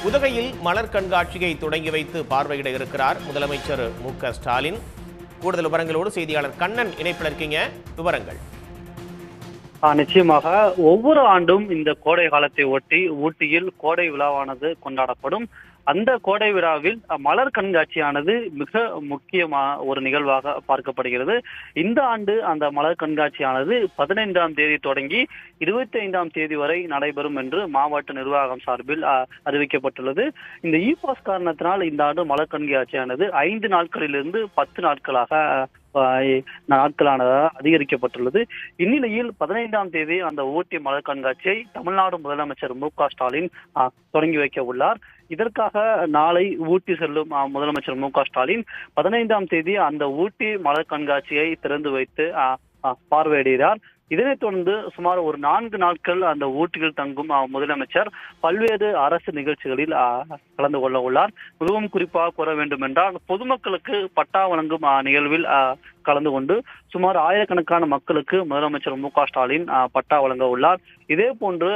உதகையில் மலர் கண்காட்சியை தொடங்கி வைத்து பார்வையிட இருக்கிறார் முதலமைச்சர் மு.க.ஸ்டாலின். கூடுதல் விவரங்களோடு செய்தியாளர் கண்ணன் இணைப்பில் இருக்கீங்க. விவரங்கள். நிச்சயமாக ஒவ்வொரு ஆண்டும் இந்த கோடை காலத்தை ஒட்டி ஊட்டியில் கோடை விழாவானது கொண்டாடப்படும். அந்த கோடை விழாவில் மலர் கண்காட்சியானது மிக முக்கியமான ஒரு நிகழ்வாக பார்க்கப்படுகிறது. இந்த ஆண்டு அந்த மலர் கண்காட்சியானது 15ஆம் தேதி தொடங்கி 25ஆம் தேதி வரை நடைபெறும் என்று மாவட்ட நிர்வாகம் சார்பில் அறிவிக்கப்பட்டுள்ளது. இந்த இ-பாஸ் காரணத்தினால் இந்த ஆண்டு மலர் கண்காட்சியானது 5 நாட்களிலிருந்து 10 நாட்களானதாக அதிகரிக்கப்பட்டுள்ளது. இந்நிலையில் 15ஆம் தேதி அந்த ஊட்டி மலர் கண்காட்சியை தமிழ்நாடு முதலமைச்சர் மு.க.ஸ்டாலின் தொடங்கி வைக்க உள்ளார். இதற்காக நாளை ஊட்டி செல்லும் முதலமைச்சர் மு.க.ஸ்டாலின் 15ஆம் தேதி அந்த ஊட்டி மலர் கண்காட்சியை திறந்து வைத்து பார்வையிடுகிறார். இதனைத் தொடர்ந்து சுமார் ஒரு 4 நாட்கள் அந்த ஊட்டியில் தங்கும் முதலமைச்சர் பல்வேறு அரசு நிகழ்ச்சிகளில் கலந்து கொள்ள உள்ளார். மிகவும் குறிப்பாக கூற வேண்டும் என்றால் பொதுமக்களுக்கு பட்டா வழங்கும் நிகழ்வில் கலந்து கொண்டு சுமார் ஆயிரக்கணக்கான மக்களுக்கு முதலமைச்சர் மு.க.ஸ்டாலின் பட்டா வழங்க உள்ளார். இதே போன்று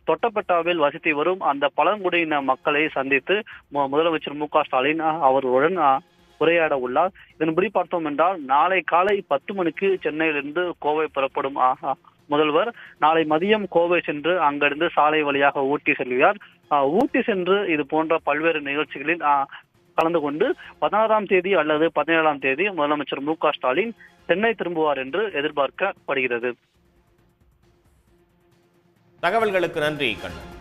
தொட்டபெட்டாவில் வசித்து வரும் அந்த பழங்குடியின மக்களை சந்தித்து முதலமைச்சர் மு.க.ஸ்டாலின் அவர்களுடன் உரையாட உள்ளார். இதன்படி பார்த்தோம் என்றால் நாளை காலை 10 மணிக்கு சென்னையிலிருந்து கோவை புறப்படும் முதல்வர் நாளை மதியம் கோவை சென்று அங்கிருந்து சாலை வழியாக ஊட்டி செல்கிறார். ஊட்டி சென்று இது போன்ற பல்வேறு நிகழ்ச்சிகளில் கலந்து கொண்டு 16ஆம் தேதி அல்லது 17ஆம் தேதி முதலமைச்சர் மு.க.ஸ்டாலின் சென்னை திரும்புவார் என்று எதிர்பார்க்கப்படுகிறது. தகவல்களுக்கு நன்றி கண்ணன்.